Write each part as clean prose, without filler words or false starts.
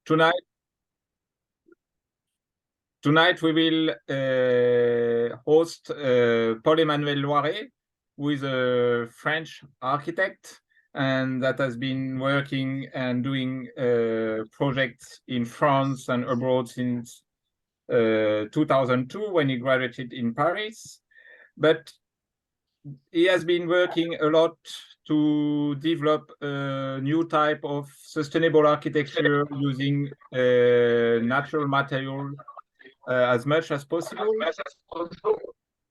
Tonight we will host Paul-Emmanuel Loiret, who is a French architect and that has been working and doing projects in France and abroad since 2002 when he graduated in Paris. But he has been working a lot to develop a new type of sustainable architecture using natural material as much as possible.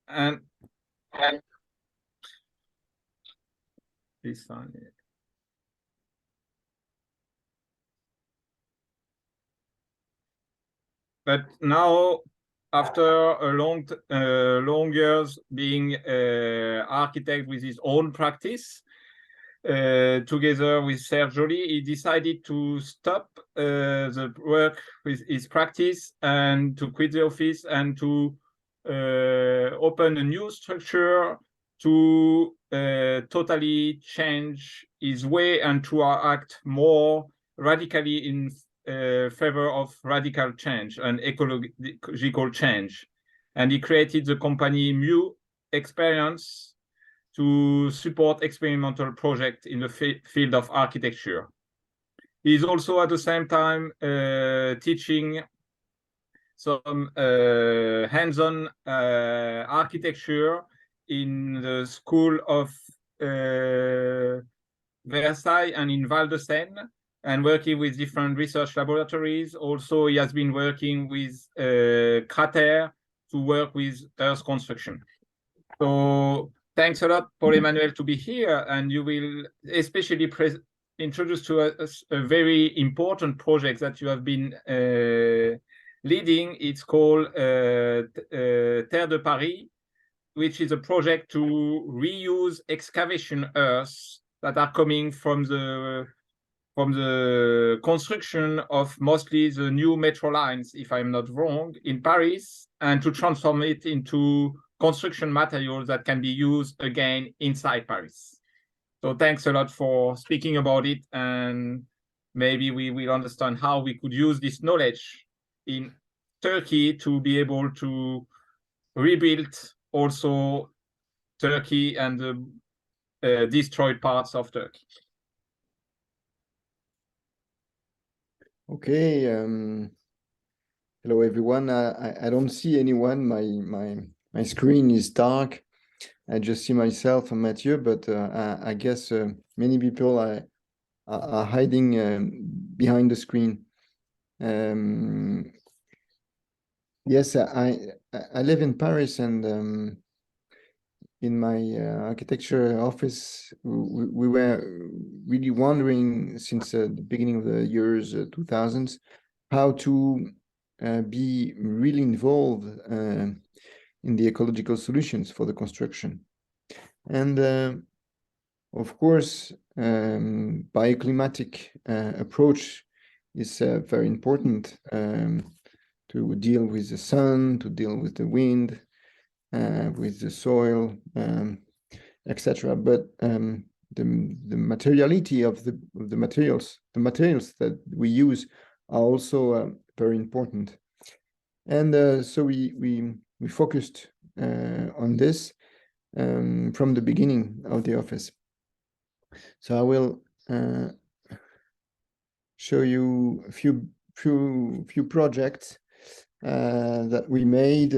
And this one. But now, after a long years being architect with his own practice, together with Sergioli, he decided to stop the work with his practice and to quit the office and to open a new structure to totally change his way and to act more radically in favor of radical change and ecological change. And he created the company Mu Experience to support experimental projects in the field of architecture. He is also at the same time teaching some hands-on architecture in the school of Versailles and in Val de Seine, and working with different research laboratories. Also, he has been working with Cycle-Terre to work with earth construction. So thanks a lot, Paul-Emmanuel, to be here, and you will especially introduce to us a very important project that you have been leading. It's called Terre de Paris, which is a project to reuse excavation earths that are coming from the construction of mostly the new metro lines, if I'm not wrong, in Paris, and to transform it into construction materials that can be used again inside Paris. So thanks a lot for speaking about it, and maybe we will understand how we could use this knowledge in Turkey to be able to rebuild also Turkey and the destroyed parts of Turkey. Okay. Hello, everyone. I don't see anyone. My screen is dark. I just see myself and Mathieu, but I guess many people are hiding behind the screen. Yes, I live in Paris, and in my architecture office, we were really wondering since the beginning of the years 2000s how to be really involved in the ecological solutions for the construction. And of course, bioclimatic approach is very important to deal with the sun, to deal with the wind, with the soil, etc. But the materiality of the materials that we use are also very important. And so we focused on this from the beginning of the office. So I will show you a few projects that we made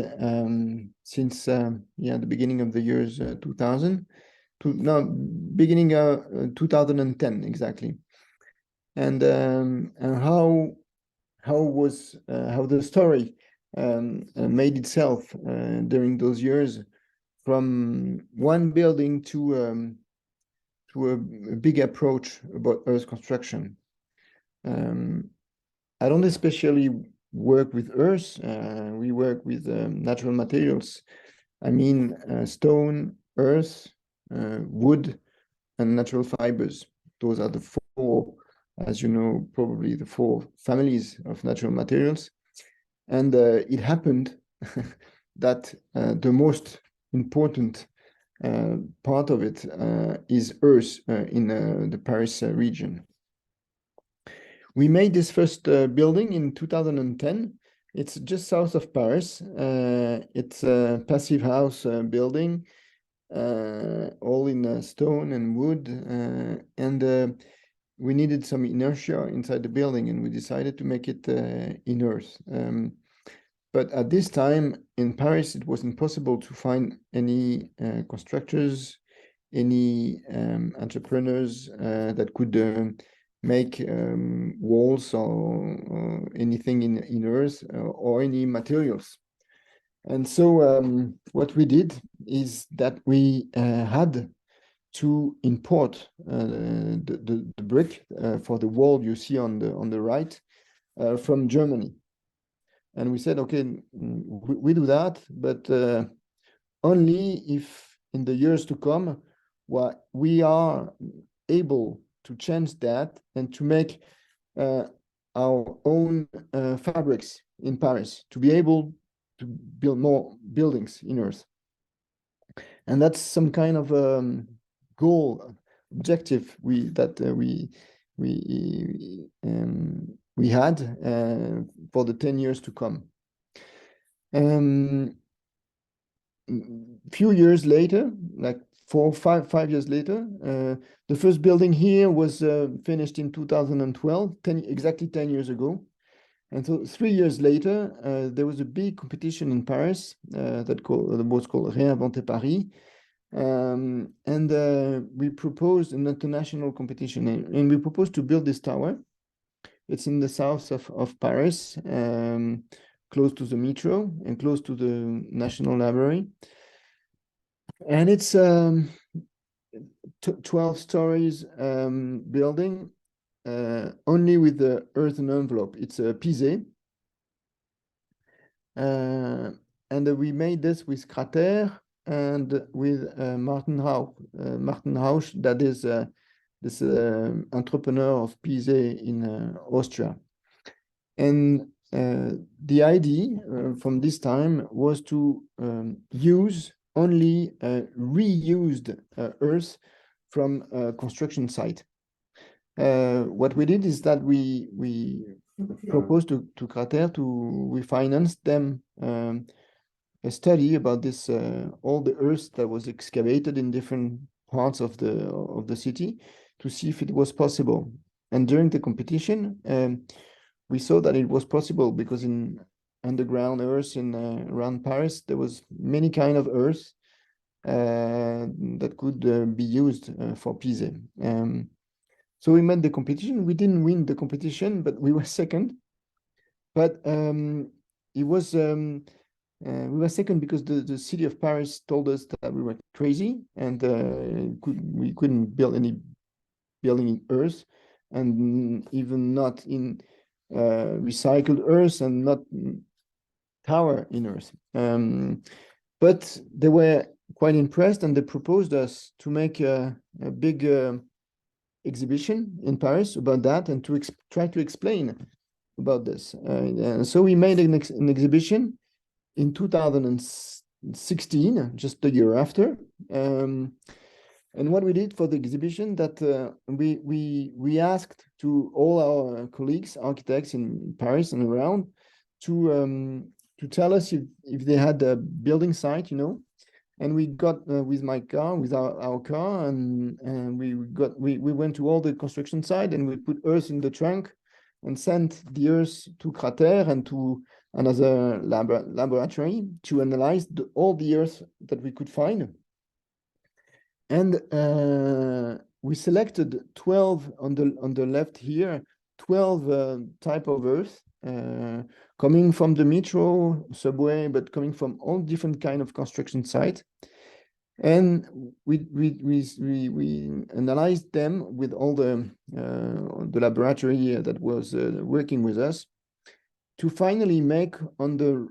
since the beginning of the years 2000 to now beginning 2010 exactly, and how the story made itself during those years from one building to a big approach about earth construction. I don't especially work with earth. We work with natural materials. I mean stone, earth, wood, and natural fibers. Those are the four, as you know, probably the four families of natural materials. And it happened that the most important part of it is earth in the Paris region. we made this first building in 2010. It's just south of Paris. It's a passive house building, all in stone and wood, and we needed some inertia inside the building, and we decided to make it in earth. But at this time in Paris, it was impossible to find any constructors, any entrepreneurs that could make walls or anything in earth or any materials. And so what we did is that we had to import the brick for the wall you see on the right from Germany. And we said, okay, we do that, but only if in the years to come, we are able to change that and to make our own fabrics in Paris, to be able to build more buildings in earth. And that's some kind of goal, objective we had for the 10 years to come. Few years later, like 5 years later, the first building here was finished in 2012, exactly 10 years ago. And so 3 years later, there was a big competition in Paris that was called Réinventer Paris. And we proposed an international competition, and we proposed to build this tower. It's in the south of Paris, close to the metro and close to the National Library. And it's 12 stories building, only with the earthen envelope. It's a pisé. And we made this with Cycle-Terre and with Martin Hausch, that is this entrepreneur of Pisé in Austria. And the idea from this time was to use only reused earth from a construction site. What we did is that we proposed to Cycle-Terre we financed them a study about this all the earth that was excavated in different parts of the city, to see if it was possible. And during the competition, we saw that it was possible, because in underground earth around Paris, there was many kind of earth that could be used for Pisé. So we made the competition. We didn't win the competition, but we were second. But it was we were second because the city of Paris told us that we were crazy, and we couldn't build any building in earth, and even not in recycled earth, and not tower in earth. But they were quite impressed, and they proposed us to make a big exhibition in Paris about that, and to try to explain about this. So we made an exhibition in 2016, just the year after. And what we did for the exhibition, that we asked to all our colleagues, architects in Paris and around, to tell us if they had a building site, And we got with my car, with our car, and we went to all the construction site, and we put earth in the trunk and sent the earth to Cycle-Terre and to another laboratory to analyze all the earth that we could find. And we selected 12 on the left here, 12 type of earth coming from the metro, subway, but coming from all different kind of construction sites. And we analyzed them with all the laboratory that was working with us, to finally make on the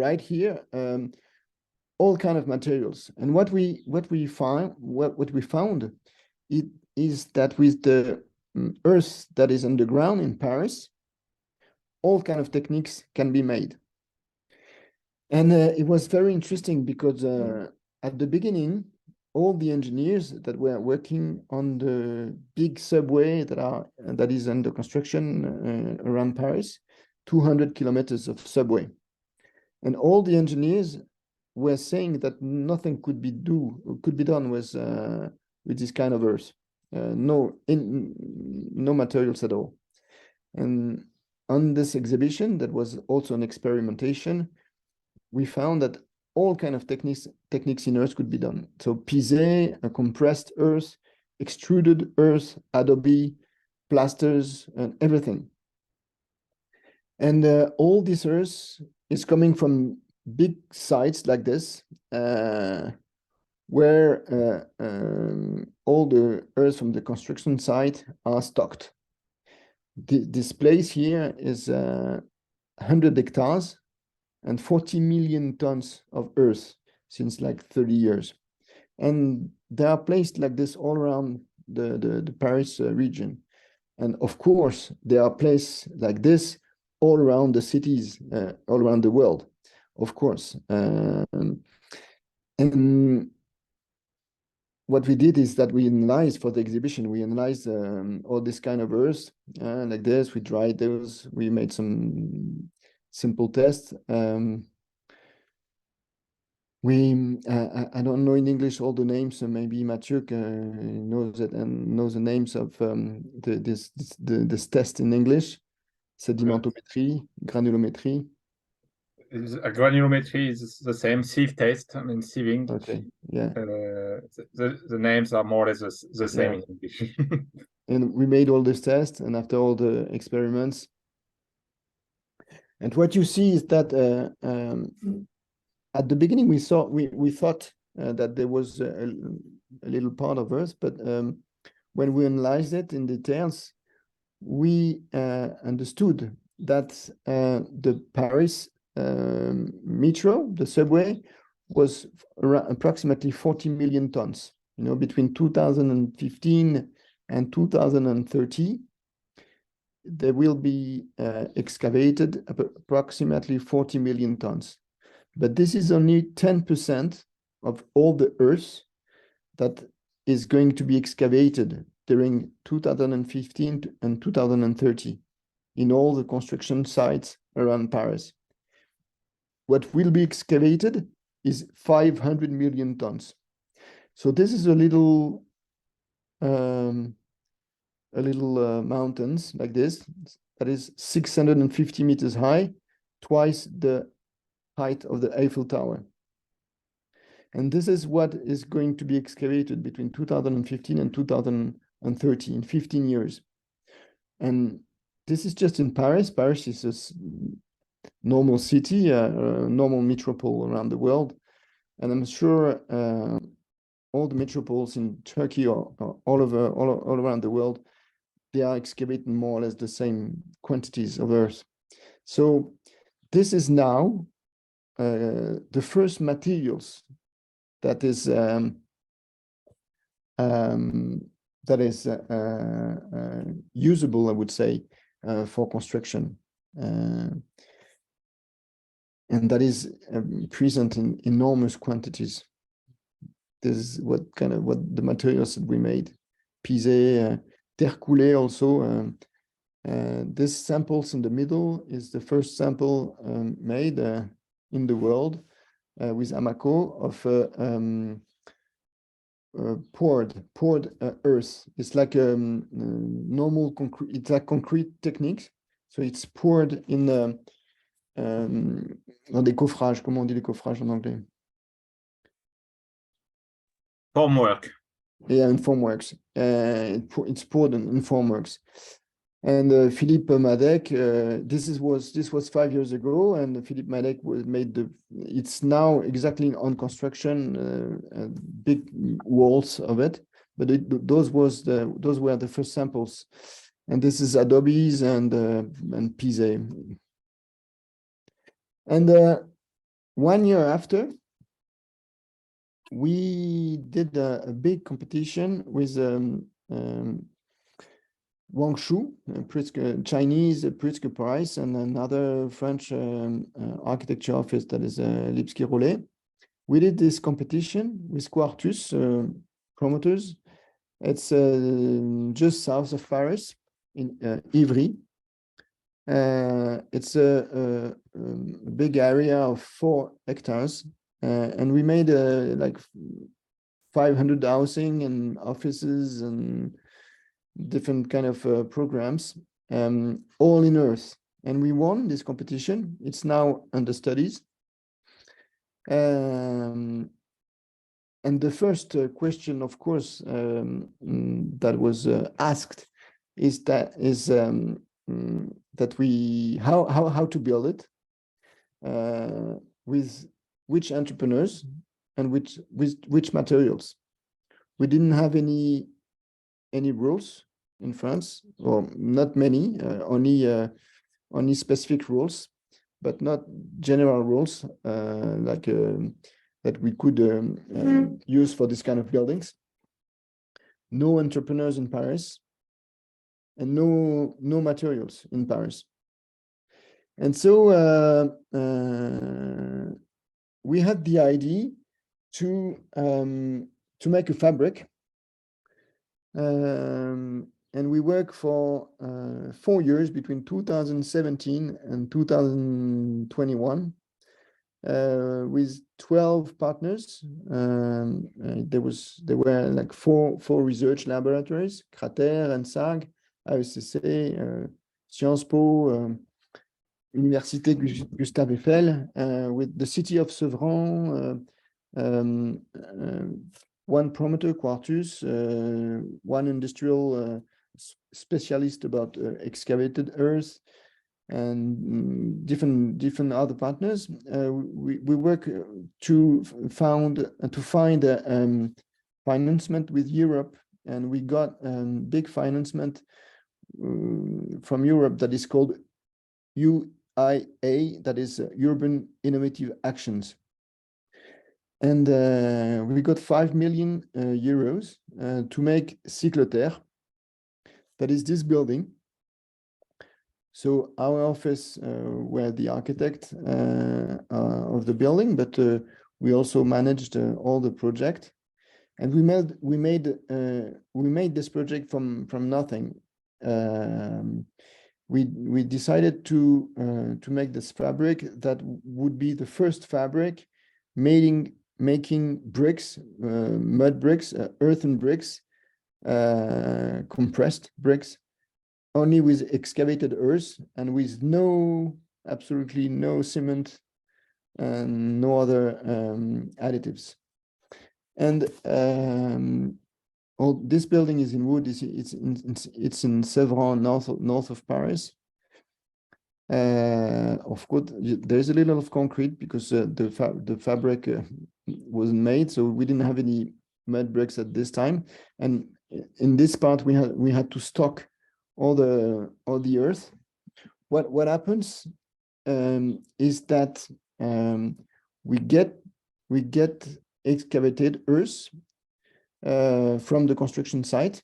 right here all kind of materials. And what we found it is that with the earth that is underground in Paris, all kind of techniques can be made. And it was very interesting, because at the beginning all the engineers that were working on the big subway that is under construction around Paris, 200 kilometers of subway. And all the engineers were saying that nothing could be done with this kind of earth. No materials at all. And on this exhibition, that was also an experimentation, we found that all kind of techniques in earth could be done. So pisé, a compressed earth, extruded earth, adobe, plasters, and everything. And all this earth is coming from big sites like this, where all the earth from the construction site are stocked. This place here is 100 hectares and 40 million tons of earth since like 30 years. And they are placed like this all around the Paris region. And of course, they are placed like this all around the cities, all around the world, of course. And what we did is that we analyzed for the exhibition, we analyzed all this kind of earth like this. We dried those, we made some simple tests. I don't know in English all the names, so maybe Mathieu knows it and knows the names of this test in English. Sedimentometry, granulometry. Granulometry is the same sieve test, I mean sieving. Okay, yeah. The names are more or less the same in English. And we made all this tests, and after all the experiments, and what you see is that at the beginning we thought that there was a little part of Earth, but when we analyzed it in details, we understood that the Paris metro, the subway, was around approximately 40 million tons. You know, between 2015 and 2030, there will be excavated approximately 40 million tons. But this is only 10% of all the earth that is going to be excavated during 2015 and 2030 in all the construction sites around Paris. What will be excavated is 500 million tons. So this is a little mountains like this, that is 650 meters high, twice the height of the Eiffel Tower. And this is what is going to be excavated between 2015 and 2030, in 15 years. And this is just in Paris. Paris is a normal city, a normal metropole around the world. And I'm sure all the metropoles in Turkey or all around the world, they are excavating more or less the same quantities of earth. So this is now the first materials that is usable, I would say, for construction, and that is present in enormous quantities. This is what the materials that we made. Pisé, terre coulée also. This samples in the middle is the first sample made in the world with Amaco of poured earth. It's like normal concrete. It's like concrete techniques. So it's poured in dans des coffrages. Comment on dit les coffrages en anglais? Formwork. Yeah, in formworks. It's poured in formworks. And Philippe Madec, this was 5 years ago, and Philippe Madec it's now exactly on construction, big walls of it, but those were the first samples, and this is adobes and pisé. And 1 year after, we did a big competition with Wangshu, Chinese Pritzker Prize, and another French architecture office that is Lipsky Rollet. we did this competition with Quartus promoters. It's just south of Paris, in Ivry. It's a big area of 4 hectares, and we made like 500 housing and offices and different kind of programs, all in earth. And we won this competition. It's now under studies. And the first question, of course, that was asked is that we how to build it, with which entrepreneurs and with which materials. We didn't have any rules in France, or not many, only specific rules, but not general rules like that we could use for this kind of buildings. No entrepreneurs in Paris, and no materials in Paris. And so we had the idea to make a fabric, and we worked for 4 years, between 2017 and 2021, with 12 partners. There were like four research laboratories: Cycle-Terre, ENSAG, AECC, Sciences Po, Université Gustave Eiffel, with the city of Sevran, one promoter, Quartus, one industrial specialist about excavated earth, and different other partners. We work to find financement with Europe, and we got big financement from Europe that is called UIA, that is Urban Innovative Actions. And we got 5 million euros to make Cycle-Terre, that is this building. So our office were the architect of the building, but we also managed all the project. And we made this project from nothing. We decided to make this fabric that would be the first fabric making bricks, mud bricks, earthen bricks, compressed bricks, only with excavated earth and with absolutely no cement and no other additives. And this building is in wood. It's in Sevran, north of Paris. Of course, there's a little of concrete because the fabric wasn't made, so we didn't have any mud bricks at this time. And in this part, we had to stock all the earth. What happens is that we get excavated earth from the construction site,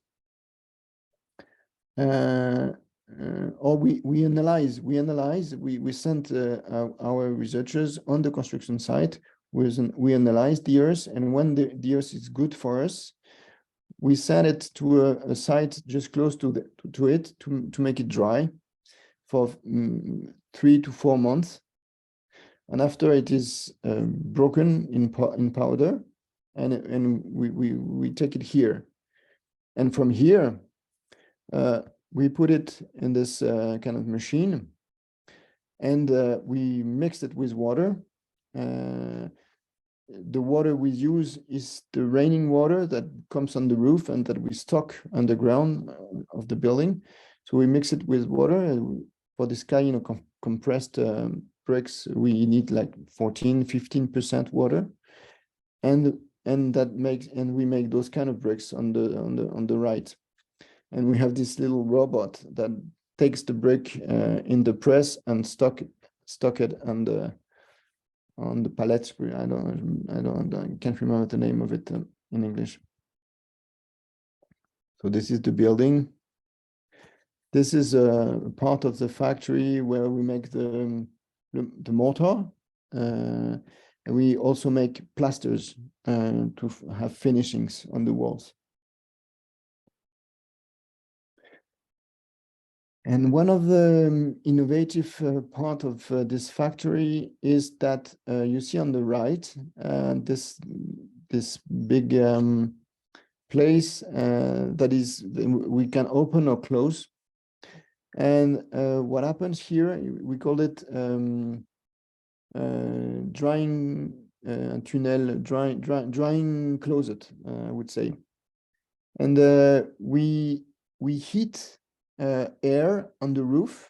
or we analyze. We sent our researchers on the construction site. We analyze the earth, and when the earth is good for us, we send it to a site just close to it to make it dry for 3 to 4 months, and after it is broken in powder, and we take it here, and from here we put it in this kind of machine, and we mix it with water. The water we use is the raining water that comes on the roof and that we stock underground of the building. So we mix it with water, and for this kind of compressed bricks, we need like 14-15% water, and we make those kind of bricks on the right. And we have this little robot that takes the brick in the press and stock it on the pallets. I can't remember the name of it in English. So this is the building. This is a part of the factory where we make the mortar, and we also make plasters to have finishings on the walls. And one of the innovative part of this factory is that you see on the right this big place that is we can open or close. And what happens here, we call it drying tunnel, drying closet, I would say. And we heat air on the roof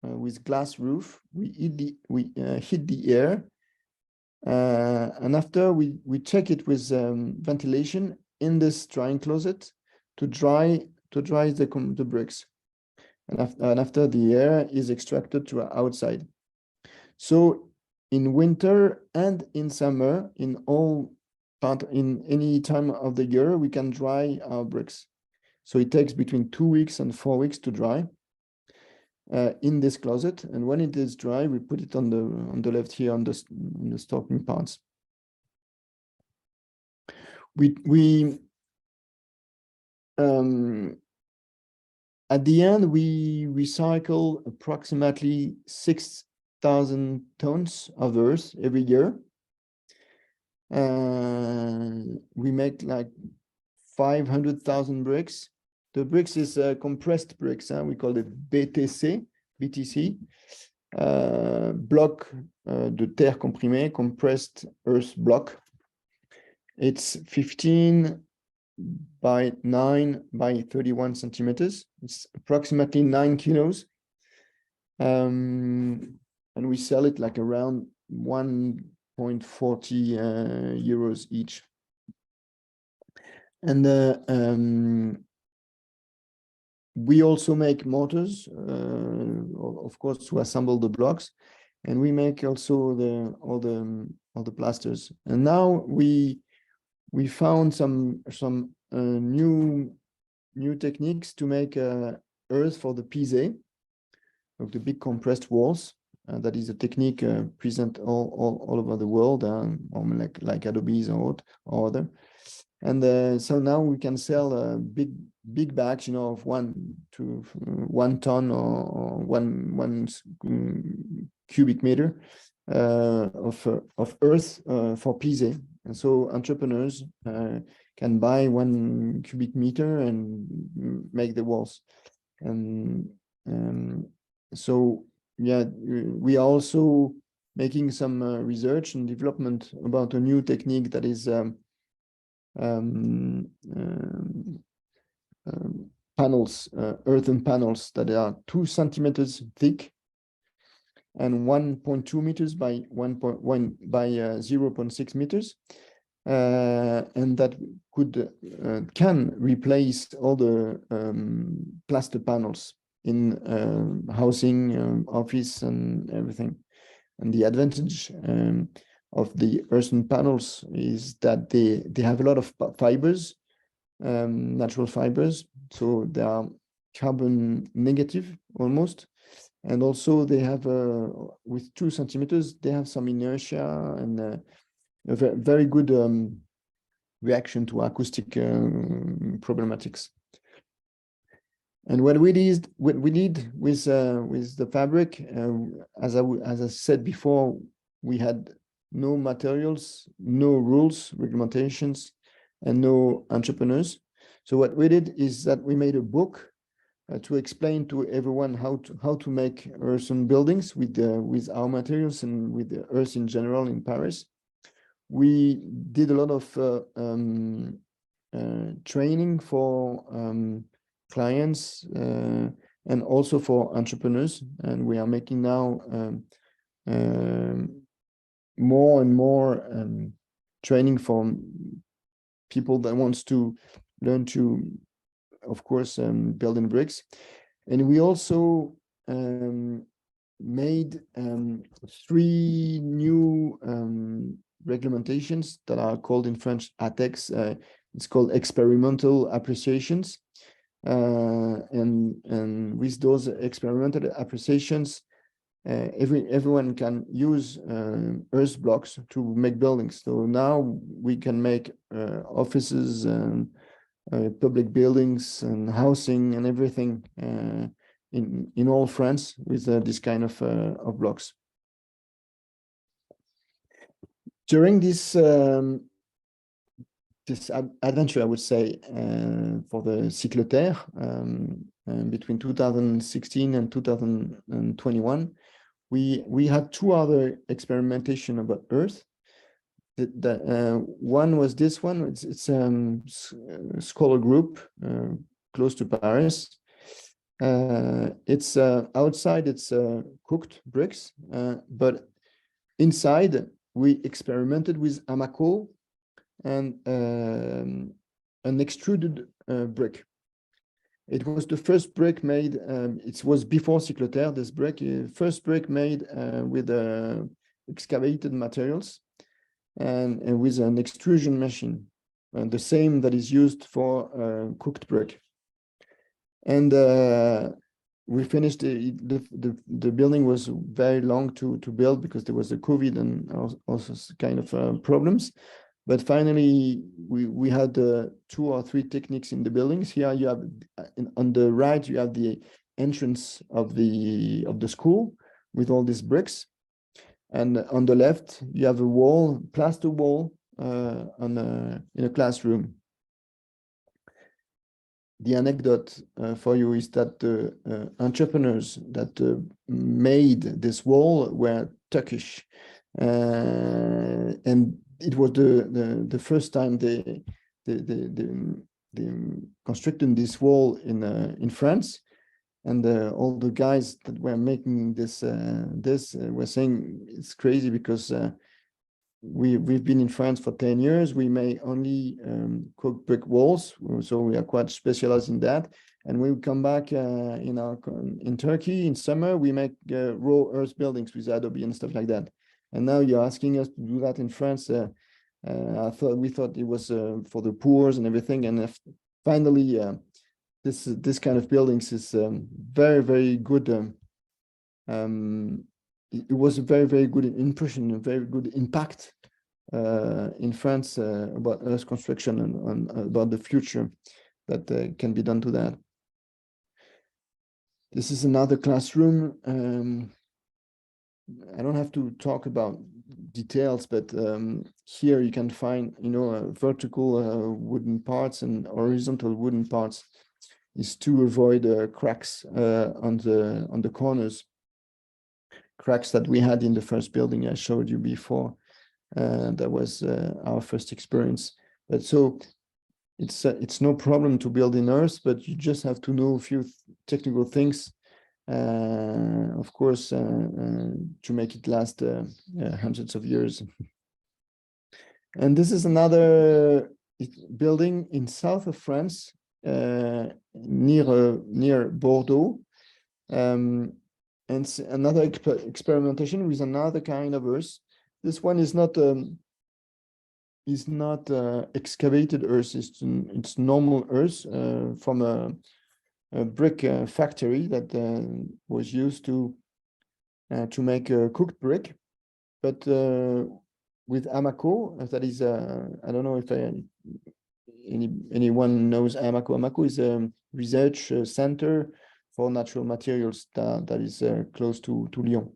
with glass roof. We heat the air, and after we check it with ventilation in this drying closet to dry the bricks, and after the air is extracted to outside. So in winter and in summer, in any time of the year, we can dry our bricks. So it takes between 2 weeks and 4 weeks to dry in this closet. And when it is dry, we put it on the left here on the stocking parts. At the end, we recycle approximately 6,000 tons of earth every year. We make like 500,000 bricks. The bricks is compressed bricks. We call it BTC, bloc de terre comprimé, compressed earth block. It's 15 by 9 by 31 centimeters. It's approximately 9 kilos. And we sell it like around 1.40 euros each. And we also make mortars, of course, to assemble the blocks, and we make also all the plasters. And now we found some new techniques to make earth for the pise of the big compressed walls. That is a technique present all over the world, like Adobe's or other. And so now we can sell big bags, of 1 ton or one cubic meter of earth for pise. And so entrepreneurs can buy 1 cubic meter and make the walls. And so, yeah, we are also making some research and development about a new technique that is panels, earthen panels that are 2 centimeters thick and 1.2 meters by 1.1 by 0.6 meters, and that can replace all the plaster panels in housing, office, and everything. And the advantage of the earthen panels is that they have a lot of fibers, natural fibers, so they are carbon negative almost. And also they have, with 2 centimeters, they have some inertia and a very good reaction to acoustic problematics. And what we did with the fabric, as I said before, we had no materials, no rules, regulations, and no entrepreneurs. So what we did is that we made a book to explain to everyone how to make earthen buildings with our materials and with the earth in general in Paris. We did a lot of training for clients and also for entrepreneurs, and we are making now more and more training for people that wants to learn to, of course, build in bricks. And we also made 3 new regulations that are called in French ATEX. It's called experimental appreciations. And with those experimental appreciations, everyone can use earth blocks to make buildings. So now we can make offices and public buildings and housing and everything in all France with this kind of blocks. During this adventure, I would say, for the Cycle-Terre, between 2016 and 2021, we had two other experimentations about Earth. One was this one. It's a scholar group close to Paris. It's outside. It's cooked bricks, but inside we experimented with Amaco and an extruded brick. It was the first brick made. It was before Cycle-Terre. This brick, first brick made with excavated materials and with an extrusion machine, the same that is used for cooked brick. And we finished the building. Was very long to build because there was a COVID and also kind of problems. But finally, we had 2 or 3 techniques in the buildings. Here you have, on the right, you have the entrance of the school with all these bricks, and on the left you have a wall, plaster wall, in a classroom. The anecdote for you is that the entrepreneurs that made this wall were Turkish, and it was the first time they constructed this wall in France, and all the guys that were making this were saying it's crazy because we've been in France for 10 years. We may only cook brick walls, so we are quite specialized in that. And we come back in Turkey in summer, we make raw earth buildings with Adobe and stuff like that. And now you're asking us to do that in France. We thought it was for the poor and everything. And finally, this kind of buildings is very, very good. It was a very, very good impression, a very good impact in France about earth construction and about the future that can be done to that. This is another classroom. I don't have to talk about details, but here you can find, vertical wooden parts and horizontal wooden parts, is to avoid cracks on the corners. Cracks that we had in the first building I showed you before. That was our first experience. But so it's no problem to build in earth, but you just have to know a few technical things. Of course, to make it last hundreds of years. And this is another building in south of France, near Bordeaux, and another experimentation with another kind of earth. This one is not excavated earth. It's normal earth from a brick factory that was used to make a cooked brick, but with Amaco. That is, I don't know if anyone knows Amaco. Amaco is a research center for natural materials that is close to Lyon,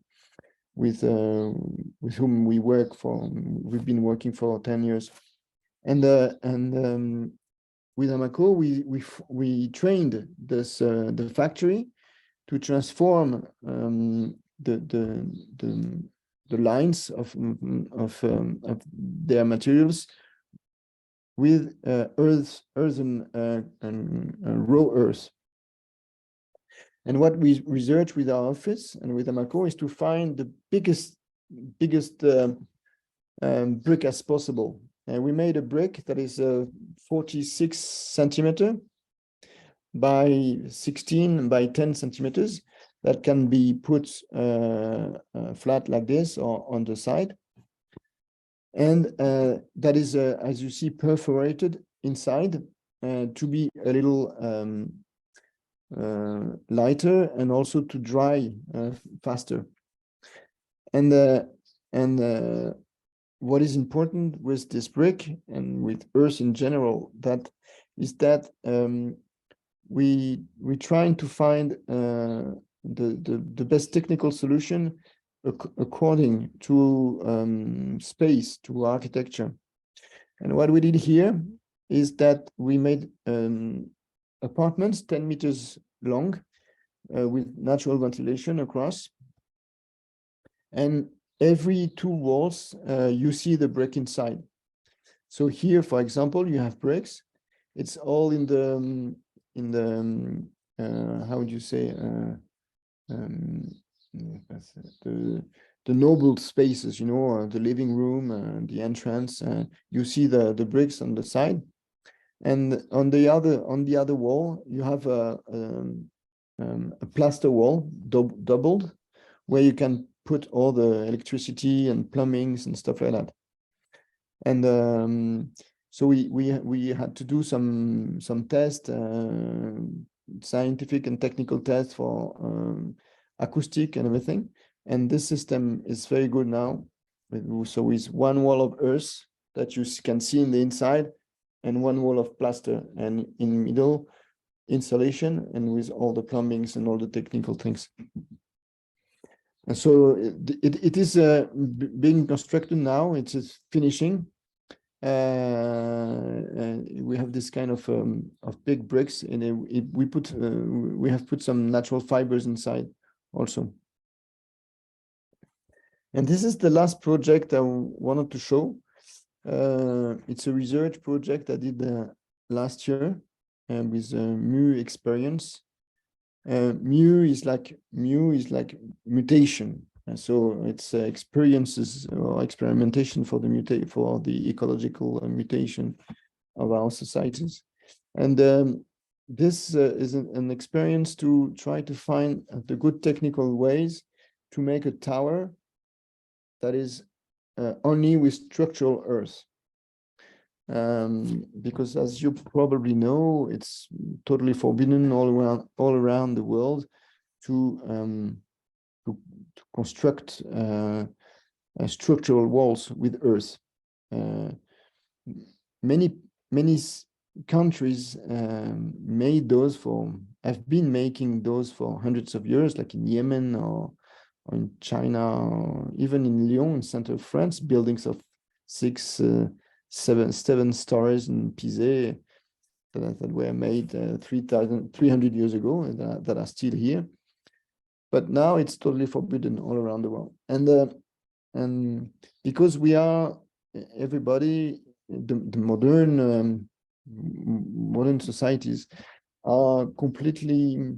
with whom we've been working for 10 years, and with Amaco, we trained the factory to transform the lines of their materials with earthen raw earth. And what we research with our office and with Amaco is to find the biggest brick as possible. And we made a brick that is 46 centimeter by 16 by 10 centimeters that can be put flat like this or on the side. And that is, as you see, perforated inside to be a little lighter and also to dry faster. And what is important with this brick and with earth in general, that is that we're trying to find the best technical solution according to space, to architecture. And what we did here is that we made apartments 10 meters long with natural ventilation across. And every 2 walls, you see the brick inside. So here, for example, you have bricks. It's all in the how would you say, the noble spaces, you know, the living room, the entrance. You see the bricks on the side, and on the other wall you have a plaster wall doubled, where you can put all the electricity and plumbings and stuff like that. And so we had to do some tests, scientific and technical tests for acoustic and everything. And this system is very good now. So with one wall of earth that you can see in the inside, and one wall of plaster, and in middle insulation, and with all the plumbings and all the technical things. And so it is being constructed now. It is finishing. We have this kind of big bricks, and we have put some natural fibers inside also. And this is the last project I wanted to show. It's a research project I did last year with MU experience. Mu is like mutation, and so it's experiences or experimentation for the ecological mutation of our societies. And this is an experience to try to find the good technical ways to make a tower that is only with structural earth. Because as you probably know, it's totally forbidden all around the world to construct structural walls with earth. Many countries have been making those for hundreds of years, like in Yemen or in China, or even in Lyon, in center of France, buildings of 7 stories in Pise that were made 300 years ago, and that are still here. But now it's totally forbidden all around the world. And because we are, everybody, the modern societies are completely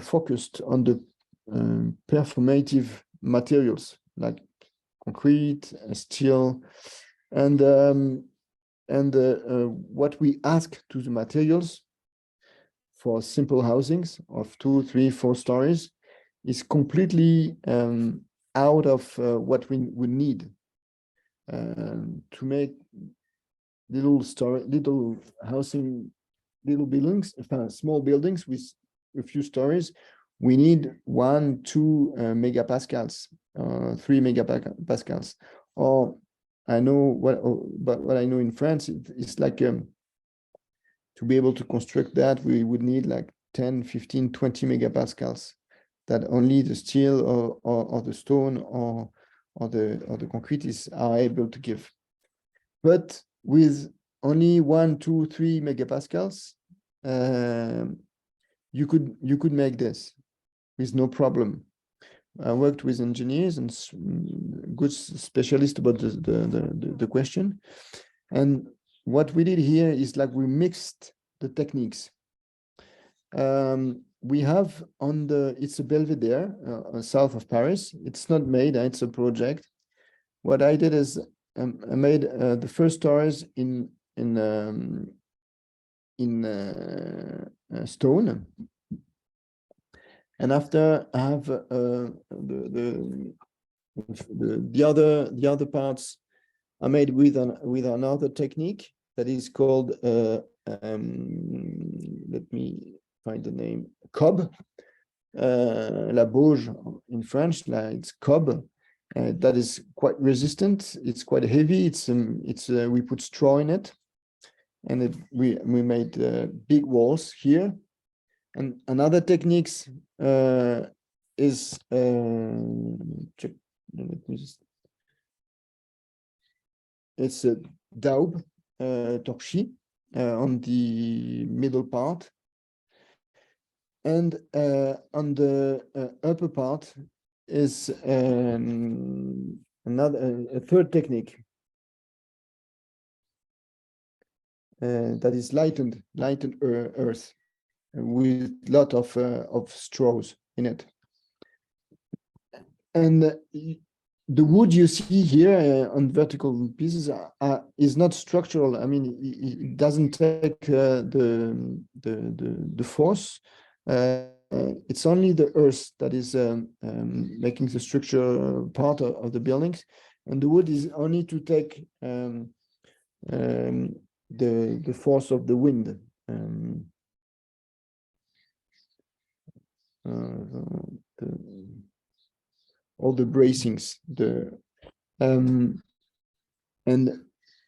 focused on the performative materials like concrete, steel, and what we ask to the materials for simple housings of 2, 3, 4 stories is completely out of what we would need to make little buildings, small buildings with a few stories. We need 1, 2 megapascals, 3 megapascals. Or I know what I know in France, it's like to be able to construct that, we would need like 10, 15, 20 megapascals that only the steel or the stone or the concrete are able to give. But with only 1, 2, 3 megapascals, you could make this with no problem. I worked with engineers and good specialists about the question. And what we did here is like we mixed the techniques. We have it's a Belvedere south of Paris. It's not made, it's a project. What I did is I made the first stories in stone. And after I have the other parts are made with another technique that is called let me find the name, cob. la bauge in French, it's cob, that is quite resistant. It's quite heavy. We put straw in it, and we made big walls here. And another techniques is check. Let me just. It's a daub torchis on the middle part, and on the upper part is a third technique that is lightened earth with a lot of straws in it. And the wood you see here on vertical pieces is not structural. I mean, it doesn't take the force. It's only the earth that is making the structure part of the buildings, and the wood is only to take the force of the wind. All the bracings, and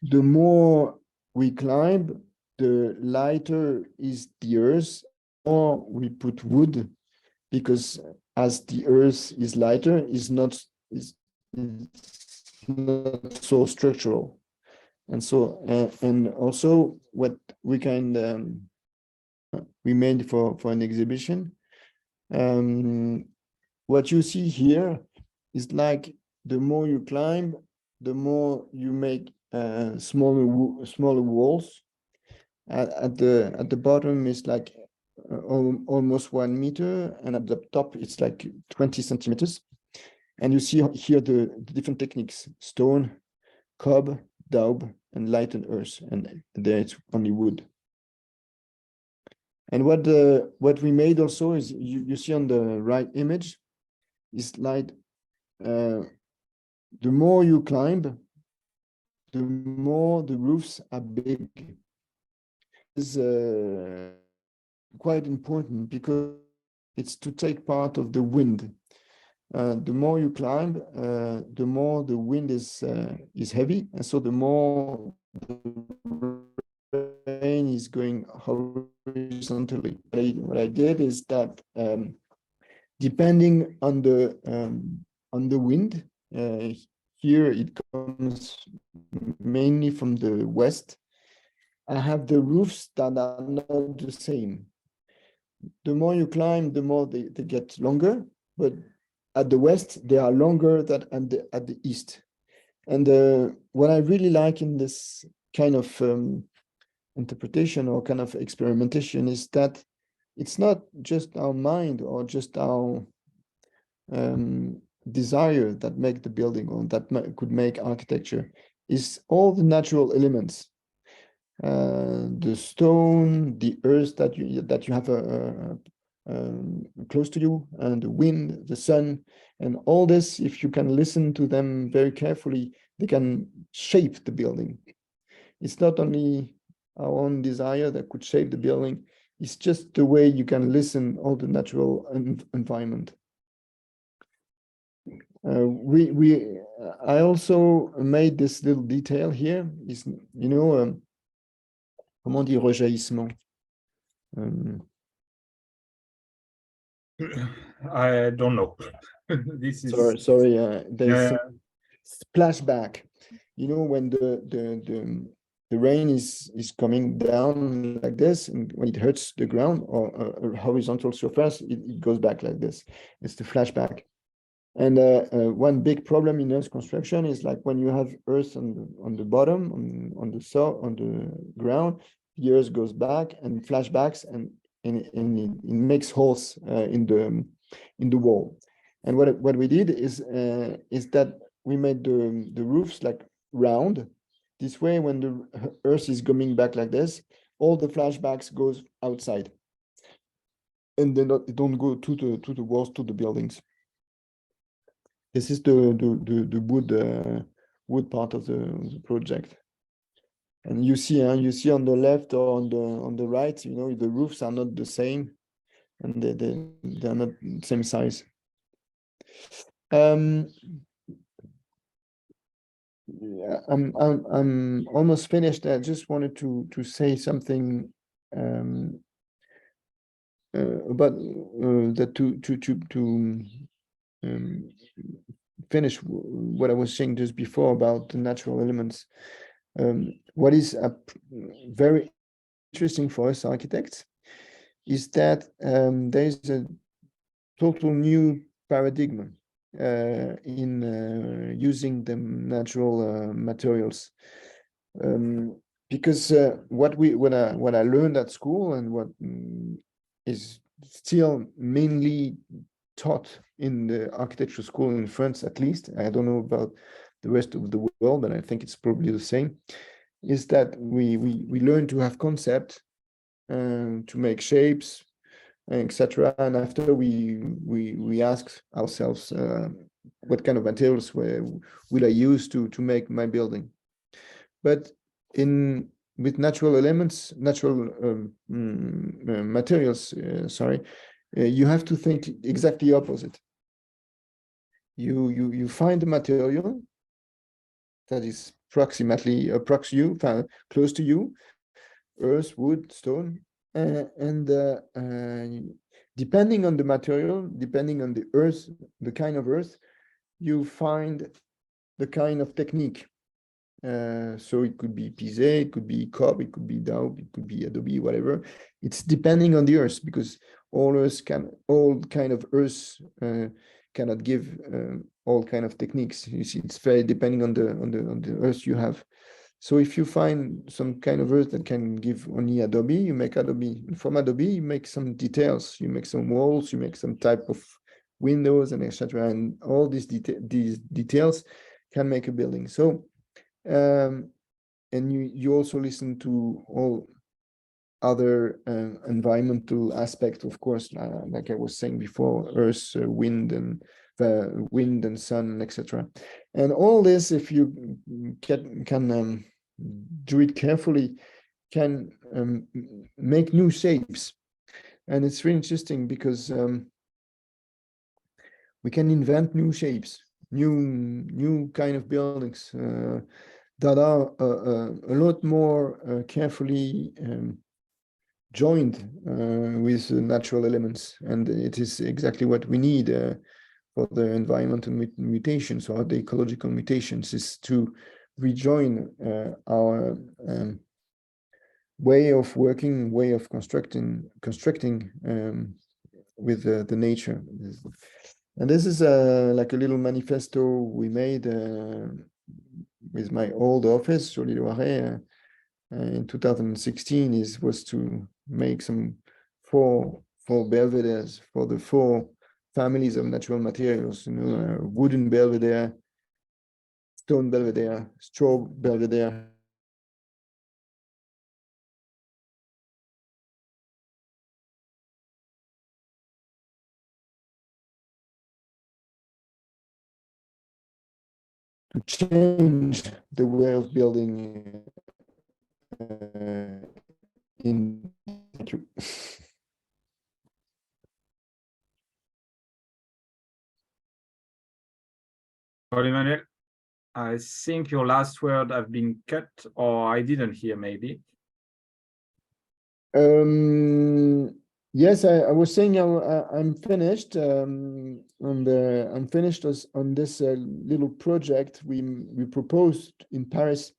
the more we climb, the lighter is the earth, or we put wood, because as the earth is lighter, it's not so structural. And so and also what we we made for an exhibition, what you see here is like the more you climb, the more you make smaller walls. At the bottom is like almost 1 meter, and at the top it's like 20 centimeters. And you see here the different techniques: stone, cob, daub, and lightened earth. And there it's only wood. And what we made also is you see on the right image is like the more you climb, the more the roofs are big. It's quite important because it's to take part of the wind. The more you climb, the more the wind is heavy, and so the more the rain is going horizontally. What I did is that depending on the wind, here it comes mainly from the west. I have the roofs that are not the same. The more you climb, the more they get longer, but at the west they are longer than at the east. And what I really like in this kind of interpretation or kind of experimentation is that it's not just our mind or just our desire that make the building or that could make architecture. Is all the natural elements, the stone, the earth that you have close to you, and the wind, the sun, and all this. If you can listen to them very carefully, they can shape the building. It's not only our own desire that could shape the building. It's just the way you can listen all the natural environment. I also made this little detail here. Is comment on dit rejaillissement? I don't know. This is sorry. There's splashback. When the rain is coming down like this, and when it hurts the ground or a horizontal surface, it goes back like this. It's the flashback. And one big problem in earth construction is like when you have earth on the bottom, on the ground, the earth goes back and flashbacks, and it makes holes in the wall. And what we did is that we made the roofs like round. This way, when the earth is coming back like this, all the flashbacks goes outside, and they don't go to the walls, to the buildings. This is the wood part of the project. And you see on the left or on the right, the roofs are not the same. and they're not the same size. Yeah, I'm almost finished. I just wanted to say something about that to finish what I was saying just before about the natural elements. What is very interesting for us architects is that there is a total new paradigm in using the natural materials, because what I learned at school and what is still mainly taught in the architecture school in France, at least, I don't know about the rest of the world, but I think it's probably the same, is that we learn to have concept, to make shapes, etc. And after we ask ourselves, what kind of materials will I use to make my building? But with natural elements, natural materials, you have to think exactly opposite. You find the material that is approximately close to you, earth, wood, stone, and depending on the material, depending on the earth, the kind of earth, you find the kind of technique. So it could be Pisé, it could be Cob, it could be Dow, it could be Adobe, whatever. It's depending on the earth, because all kind of earth cannot give all kind of techniques. You see, it's very depending on the earth you have. So if you find some kind of earth that can give only Adobe, you make Adobe. And from Adobe, you make some details. You make some walls, you make some type of windows, and etc. And all these details can make a building. So, and you also listen to all other environmental aspects, of course, like I was saying before, earth, wind, and sun, etc. And all this, if you can do it carefully, can make new shapes. And it's really interesting because we can invent new shapes, new kind of buildings that are a lot more carefully joined with natural elements. And it is exactly what we need for the environmental mutations or the ecological mutations, is to rejoin our way of working, way of constructing with the nature. And this is like a little manifesto we made with my old office, sur l'île Loiret, in 2016. Was to make some four belvederes for the 4 families of natural materials, wooden belvedere, stone belvedere, straw belvedere, to change the way of building in. Thank you. Emmanuel, I think your last word have been cut, or I didn't hear, maybe. Yes, I was saying I'm finished. I'm finished on this little project we proposed in Paris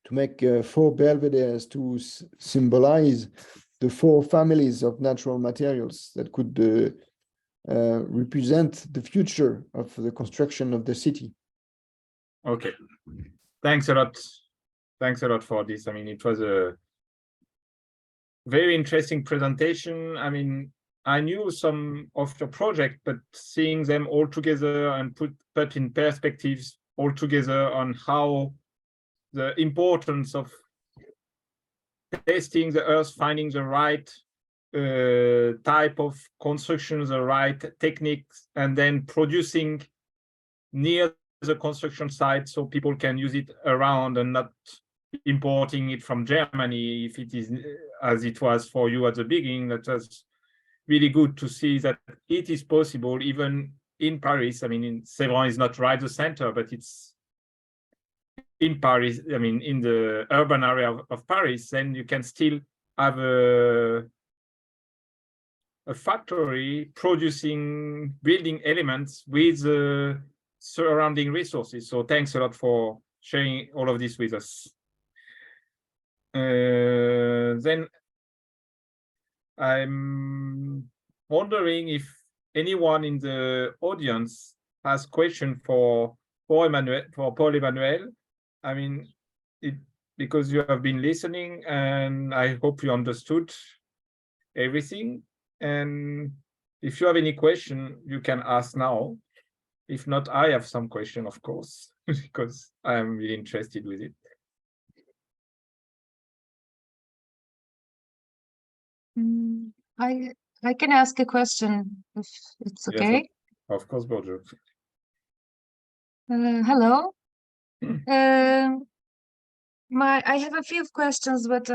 to make 4 belvederes to symbolize the 4 families of natural materials that could represent the future of the construction of the city. Okay, thanks a lot. Thanks a lot for this. I mean, it was a very interesting presentation. I mean, I knew some of your project, but seeing them all together and put in perspectives all together on how the importance of testing the earth, finding the right type of construction, the right techniques, and then producing near the construction site so people can use it around and not importing it from Germany if it is as it was for you at the beginning. That was really good to see that it is possible even in Paris. I mean, in Sevran is not right the center, but it's in Paris. I mean, in the urban area of Paris, then you can still have a factory producing building elements with the surrounding resources. So thanks a lot for sharing all of this with us. Then I'm wondering if anyone in the audience has question for Paul Emmanuel. I mean, because you have been listening, and I hope you understood everything. And if you have any question, you can ask now. If not, I have some question, of course, because I'm really interested with it. I can ask a question if it's okay. Yes, of course, Borjo. Hello. I have a few questions, but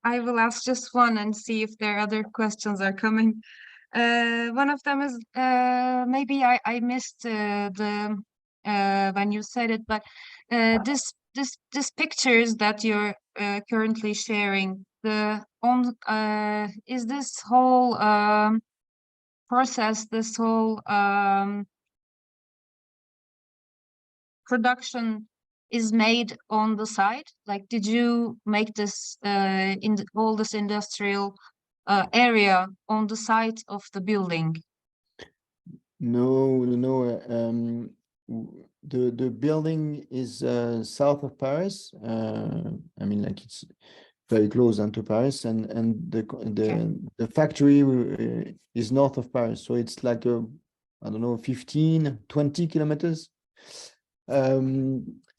I will ask just one and see if there are other questions are coming. One of them is maybe I missed the when you said it, but this pictures that you're currently sharing, is this whole process, this whole production is made on the site? Like, did you make this all this industrial area on the site of the building? No. The building is south of Paris. I mean, like, it's very close to Paris, and the factory is north of Paris. So it's like I don't know, 15-20 kilometers.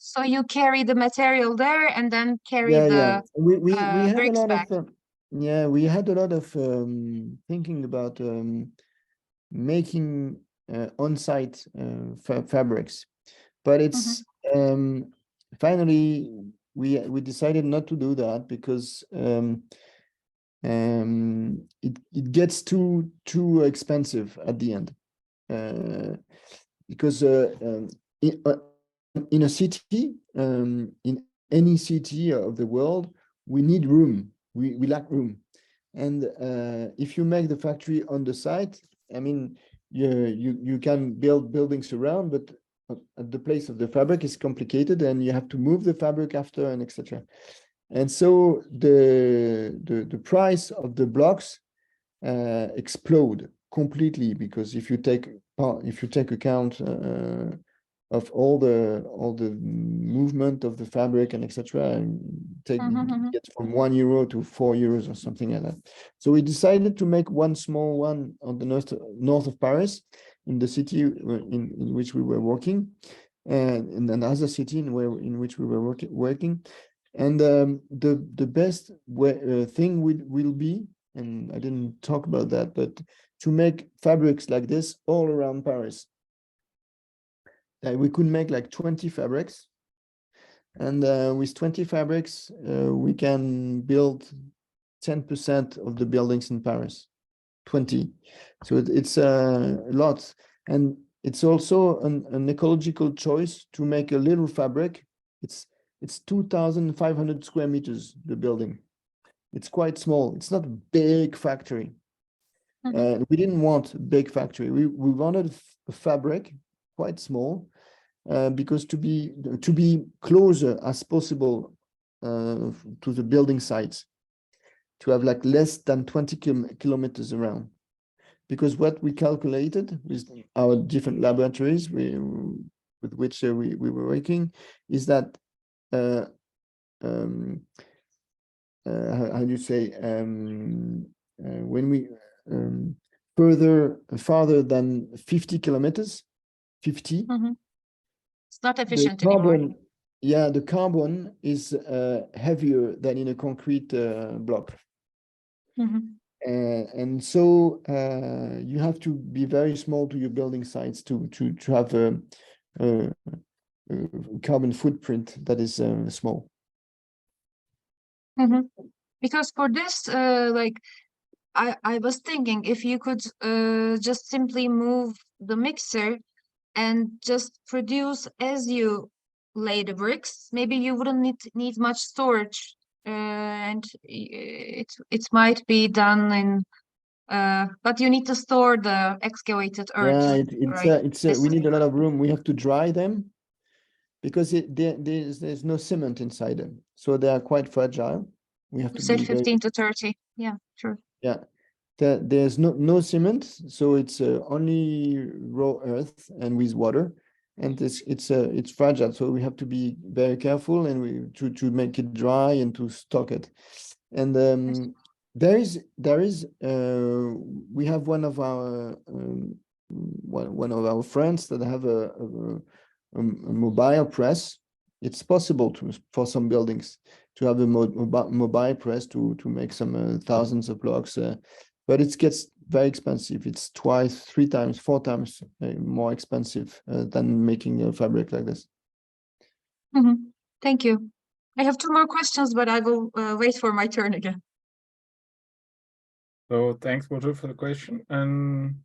So you carry the material there and then carry we had a bricks lot back. of we had a lot of thinking about making on-site fabrics, but it's finally we decided not to do that because it gets too expensive at the end, because in a city, in any city of the world, we need room. We lack room, and if you make the factory on the site, I mean, you can build buildings around, but at the place of the fabric is complicated, and you have to move the fabric after, and etc. And so the price of the blocks explode completely, because if you take account of all the movement of the fabric and etc., get from €1 to €4 or something like that. So we decided to make one small one on the north of Paris, in the city in which we were working, and in another city in which we were working. And the best thing will be, and I didn't talk about that, but to make fabrics like this all around Paris. We could make like 20 fabrics, and with 20 fabrics, we can build 10% of the buildings in Paris. 20. So it's a lot, and it's also an ecological choice to make a little fabric. It's 2,500 square meters, the building. It's quite small. It's not a big factory. We didn't want a big factory. We wanted a fabric quite small, because to be closer as possible to the building sites, to have like less than 20 kilometers around. Because what we calculated with our different laboratories with which we were working is that how do you say, when we farther than 50 kilometers, 50, it's not efficient anymore. The carbon is heavier than in a concrete block. And so you have to be very small to your building sites to have a carbon footprint that is small. Because for this, I was thinking if you could just simply move the mixer and just produce as you lay the bricks, maybe you wouldn't need much storage, and it might be done in. But you need to store the excavated earth. Yeah, right? we need a lot of room. We have to dry them because there's no cement inside them, so they are quite fragile. We have You to said be 15 to 30. Yeah, sure. yeah. There's no cement, so it's only raw earth and with water, and it's fragile. So we have to be very careful and to make it dry and to stock it. And we have one of our friends that have a mobile press. It's possible for some buildings to have a mobile press to make some thousands of blocks, but it gets very expensive. It's twice, 3 times, 4 times more expensive than making a fabric like this. Thank you. I have 2 more questions, but I will wait for my turn again. So thanks, Bojo, for the question. And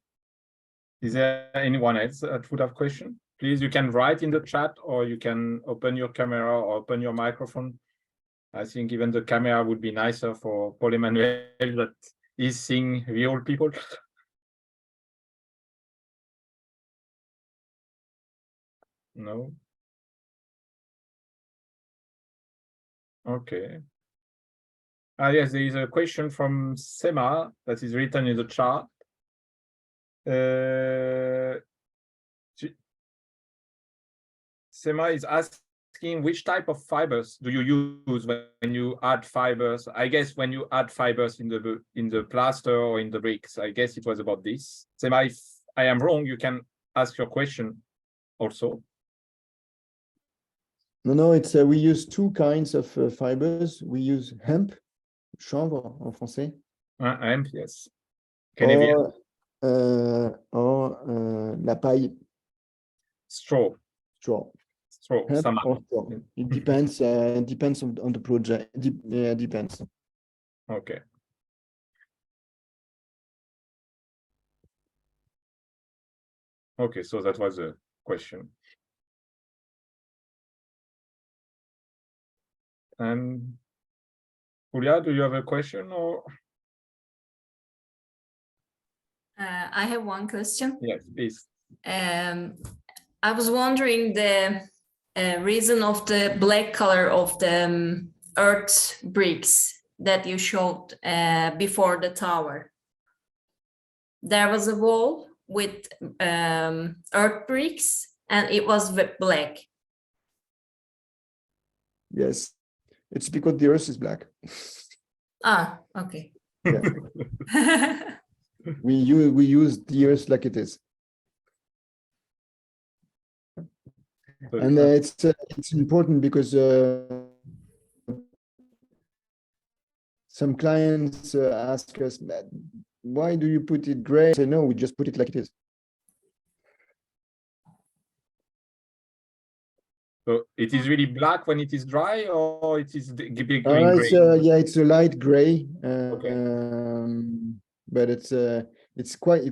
is there anyone else that would have question? Please, you can write in the chat, or you can open your camera or open your microphone. I think even the camera would be nicer for Paul Emmanuel that is seeing real people. No. Okay. Yes, there is a question from Sema that is written in the chat. Sema is asking which type of fibers do you use when you add fibers? I guess when you add fibers in the plaster or in the bricks. I guess it was about this. Sema, if I am wrong, you can ask your question also. No, it's we use 2 kinds of fibers. We use hemp, chanvre en français. Hemp, yes. Canadian. Or la paille. Straw. Straw. Straw. Hemp or straw. It depends. Depends on the project. Yeah, depends. Okay. Okay, so that was a question. And Julia, do you have a question or? I have one question. Yes, please. I was wondering the reason of the black color of the earth bricks that you showed before the tower. There was a wall with earth bricks and it was black. Yes, it's because the earth is black. Ah, okay. Yeah. we use the earth like it is. And it's important because some clients ask us, why do you put it gray? I say, no, we just put it like it is. So it is really black when it is dry, or it is green gray? Yeah, it's a light gray. Okay. But it's quite.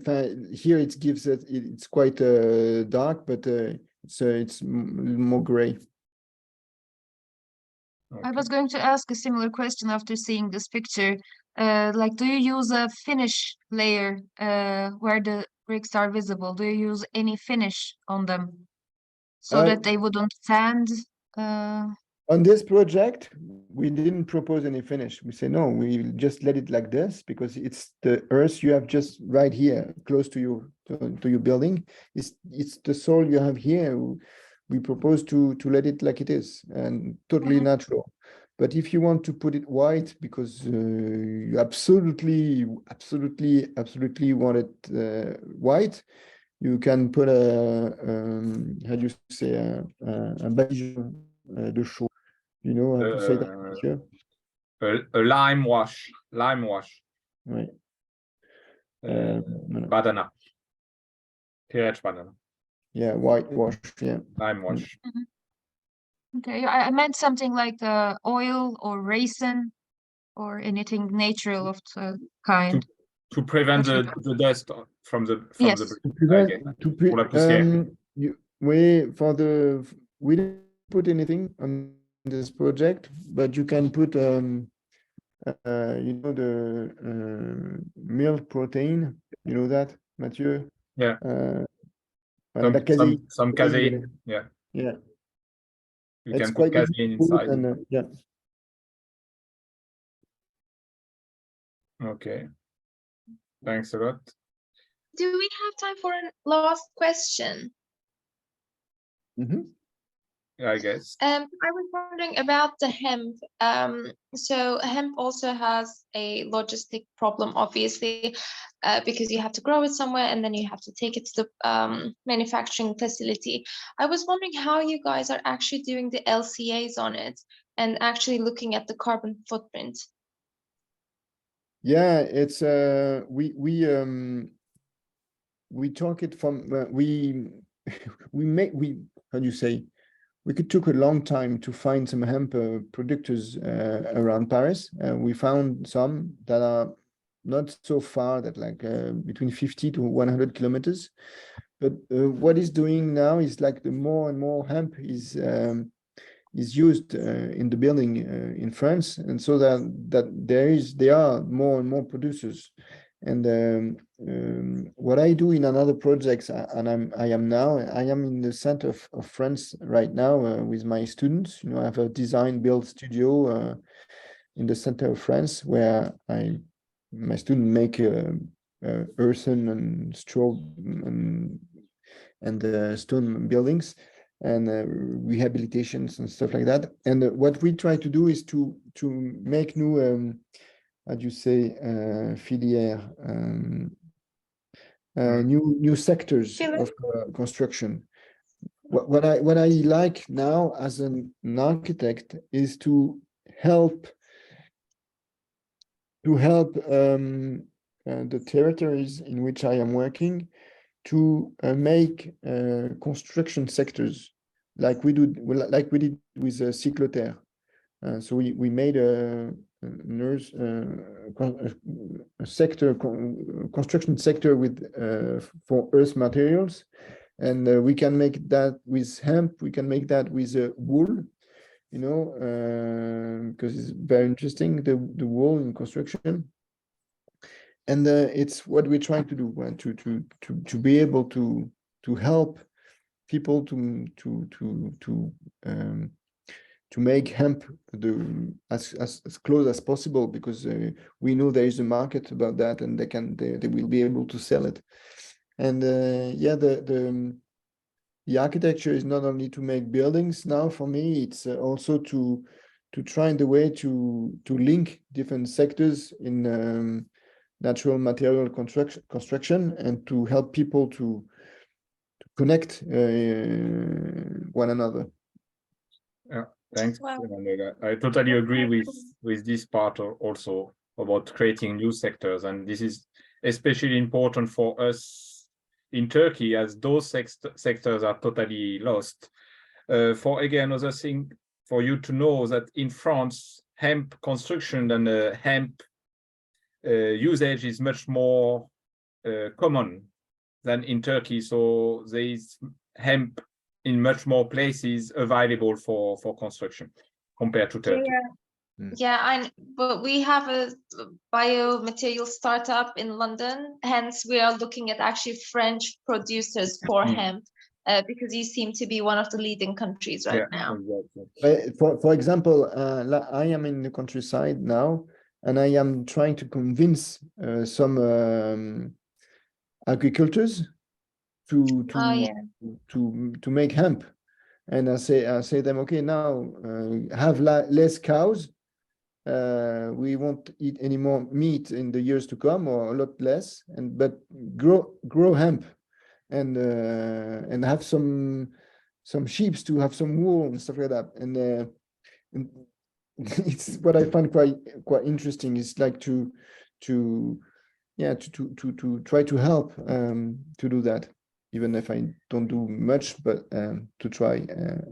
Here it gives it. It's quite dark, but it's more gray. Okay. I was going to ask a similar question after seeing this picture. Like, do you use a finish layer where the bricks are visible? Do you use any finish on them so that they wouldn't sand? On this project, we didn't propose any finish. We say, no, we just let it like this because it's the earth you have just right here, close to your building. It's the soil you have here. We propose to let it like it is and totally natural. But if you want to put it white because you absolutely want it white, you can put how do you say un badigeon de chaux. You know how to say that here? A lime wash. Right. Badana. Kireç badana. Yeah, whitewash. Yeah. Lime wash. Okay, I meant something like oil or raisin or anything natural of the kind. to prevent the dust from the Yes. okay. Pour la poussière. We didn't put anything on this project, but you can put you know, the milk protein, you know that, Mathieu? Yeah. La caseine. Some casein. Yeah. Yeah. You It's can put quite casein good inside. and, yeah. Okay. Thanks a lot. Do we have time for a last question? Yeah, I guess. I was wondering about the hemp. So hemp also has a logistic problem, obviously, because you have to grow it somewhere and then you have to take it to the manufacturing facility. I was wondering how you guys are actually doing the LCAs on it and actually looking at the carbon footprint. Yeah, it's we talk it from we how do you say, we took a long time to find some hemp producers around Paris. We found some that are not so far, that like between 50 to 100 kilometers. But what is doing now is like the more and more hemp is used in the building in France, and so that there are more and more producers. And what I do in another projects, and I am in the center of France right now with my students. You know, I have a design build studio in the center of France where my students make earthen and straw and stone buildings and rehabilitations and stuff like that. And what we try to do is to make new how do you say, filière, new sectors of construction. What I like now as an architect is to help the territories in which I am working to make construction sectors like we did with Cycle-Terre. So we made a construction sector with for earth materials, and we can make that with hemp. We can make that with wool, you know, because it's very interesting, the wool in construction. And it's what we're trying to do, to be able to help people to make hemp as close as possible, because we know there is a market about that, and they will be able to sell it. And yeah, the architecture is not only to make buildings now for me, it's also to try the way to link different sectors in natural material construction, and to help people to connect one another. Yeah. Thanks. Wow. I totally agree with this part also about creating new sectors, and this is especially important for us in Turkey, as those sectors are totally lost. For again, another thing for you to know, that in France, hemp construction and hemp usage is much more common than in Turkey. So there is hemp in much more places available for construction compared to Turkey. Yeah, but we have a biomaterial startup in London, hence we are looking at actually French producers for hemp, because you seem to be one of the leading countries right now. Exactly. For example, I am in the countryside now, and I am trying to convince some agricultors to make hemp, and I say them, okay, now have less cows. We won't eat any more meat in the years to come, or a lot less, but grow hemp, and have some sheep to have some wool and stuff like that. And it's what I find quite interesting. It's like to try to help to do that, even if I don't do much, but to try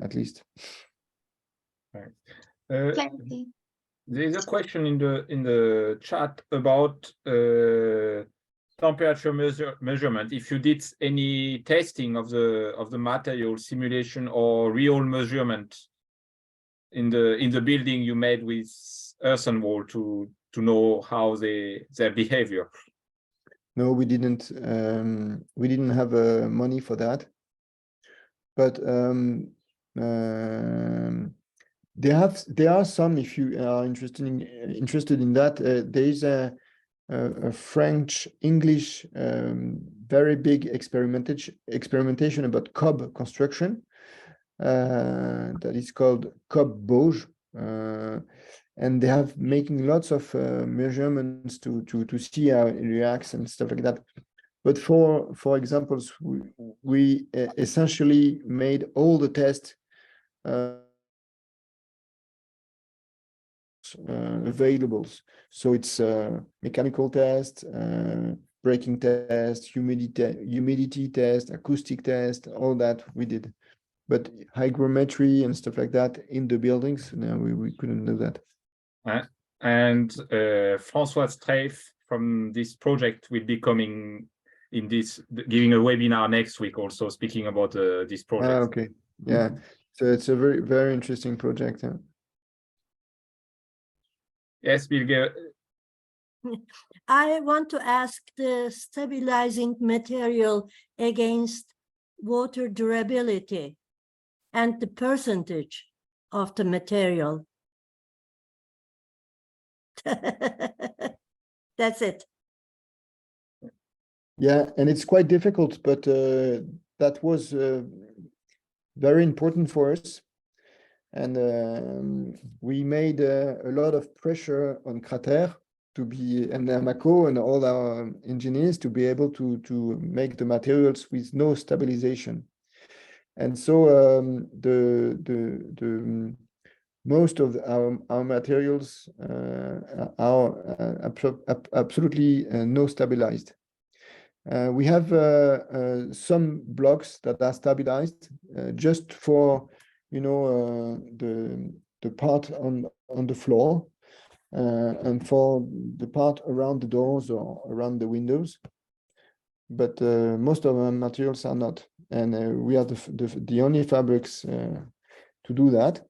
at least. Right. Plenty. There is a question in the chat about temperature measurement. If you did any testing of the material simulation or real measurement in the building you made with earthen wall to know how their behavior. No, we didn't. We didn't have money for that. But there are some. If you are interested in that, there is a French English very big experimentation about cob construction that is called cob Bauge, and they have making lots of measurements to see how it reacts and stuff like that. But for examples, we essentially made all the tests available. So it's mechanical test, braking test, humidity test, acoustic test, all that we did. But hygrometry and stuff like that in the buildings, no, we couldn't do that. And François Streif from this project will be coming in this, giving a webinar next week, also speaking about this project. Okay, yeah. So it's a very, very interesting project. Yeah. Yes, Bilge. I want to ask the stabilizing material against water durability and the percentage of the material. That's it. Yeah, and it's quite difficult, but that was very important for us. And we made a lot of pressure on Cycle-Terre to be, and Mako and all our engineers to be able to make the materials with no stabilization. And so the most of our materials are absolutely no stabilized. We have some blocks that are stabilized just for, you know, the part on the floor and for the part around the doors or around the windows. But most of our materials are not, and we are the only fabrics to do that.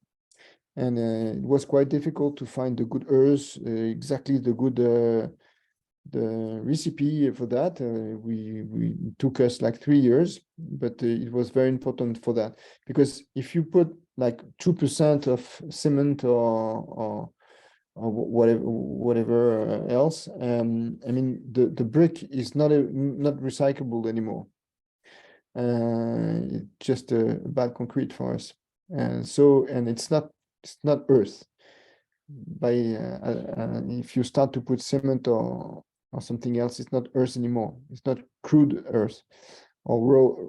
And it was quite difficult to find the good earth, exactly the good the recipe for that. We took us like 3 years, but it was very important for that, because if you put like 2% of cement or whatever else, I mean the brick is not recyclable anymore. It's just a bad concrete for us, and so it's not earth. By if you start to put cement or something else, it's not earth anymore. It's not crude earth or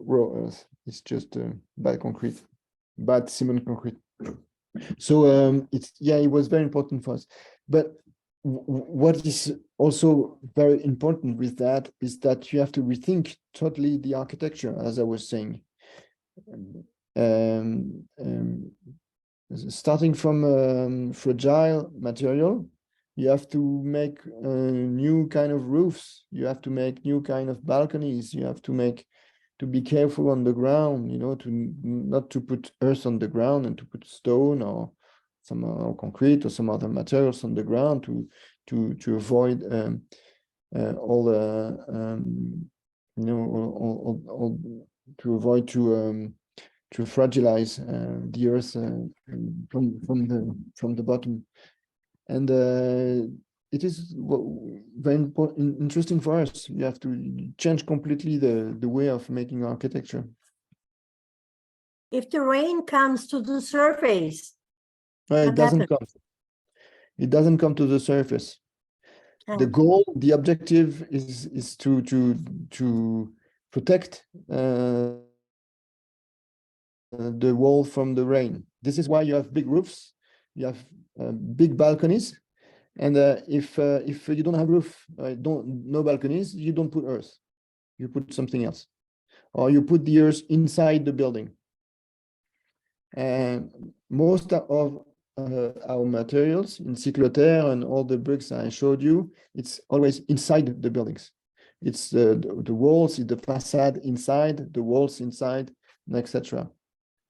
raw earth. It's just bad concrete, bad cement concrete. So it was very important for us. But what is also very important with that is that you have to rethink totally the architecture, as I was saying. Starting from fragile material, you have to make new kind of roofs. You have to make new kind of balconies. You have to be careful on the ground, you know, not to put earth on the ground and to put stone or some concrete or some other materials on the ground to avoid all the you know, all to avoid to fragilize the earth from the bottom. And it is very important, interesting for us. You have to change completely the way of making architecture. If the rain comes to the surface, It doesn't come. It doesn't come to the surface. The goal, the objective is to protect the wall from the rain. This is why you have big roofs, you have big balconies, and if you don't have roof, no balconies, you don't put earth, you put something else, or you put the earth inside the building. And most of our materials in Cycle-Terre and all the bricks I showed you, it's always inside the buildings. It's the walls, the facade inside, the walls inside, and etc.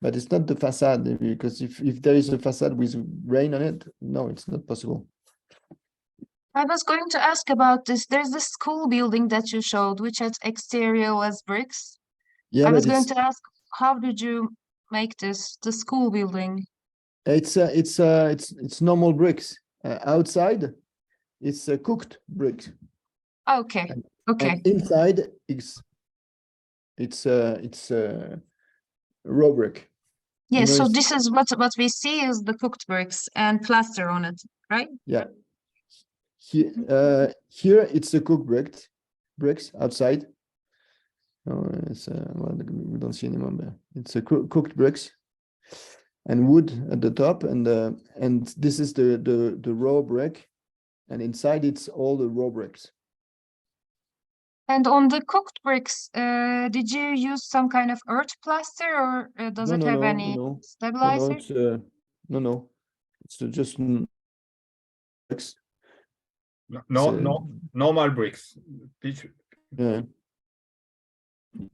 But it's not the facade, because if there is a facade with rain on it, no, it's not possible. I was going to ask about this. There's this school building that you showed, which has exterior as bricks. Yeah, I was but going to ask, how did you make this, the school building? it's normal bricks. Outside, it's cooked bricks. Okay, okay. And inside, it's raw brick. Yeah, so it's- this is what we see is the cooked bricks and plaster on it, right? Yeah. Here it's the cooked bricks outside. No, it's well, we don't see anymore, but it's a cooked bricks and wood at the top, and this is the raw brick, and inside it's all the raw bricks. And on the cooked bricks, did you use some kind of earth plaster, or does it have any stabilizers? No, it's just bricks. Normal bricks. Yeah.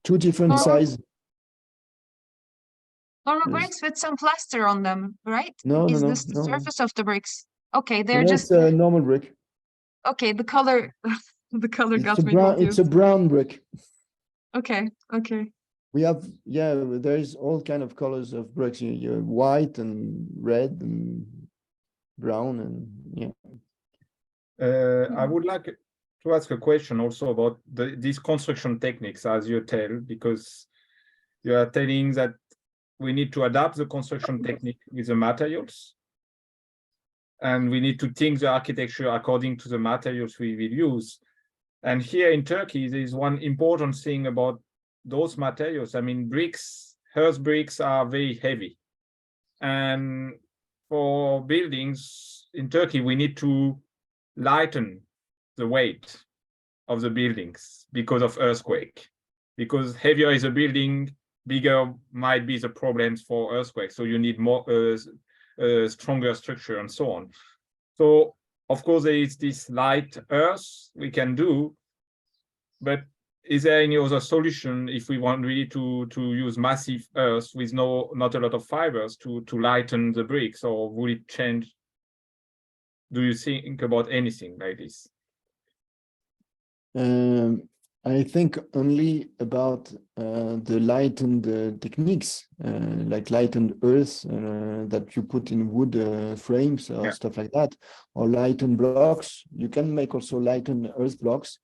Two different size. Normal Yes. bricks with some plaster on them, right? No, Is no, this the no. surface of the bricks? Okay, they're No, just it's a normal brick. okay. The color, the color got It's a me brown. confused. It's a brown brick. Okay, okay. We have, yeah, there's all kind of colors of bricks. You have white and red and brown, and yeah. I would like to ask a question also about these construction techniques, as you tell, because you are telling that we need to adapt the construction technique with the materials, and we need to think the architecture according to the materials we will use. And here in Turkey, there is one important thing about those materials. I mean, earth bricks are very heavy. And for buildings in Turkey, we need to lighten the weight of the buildings because of earthquake. Because heavier is a building, bigger might be the problems for earthquake. So you need more stronger structure and so on. So of course there is this light earth we can do, but is there any other solution if we want really to use massive earth with not a lot of fibers to lighten the bricks, or would it change? Do you think about anything like this? I think only about the lightened techniques, like lightened earth that you put in wood frames or stuff like that, or lightened blocks. You can make also lightened earth blocks.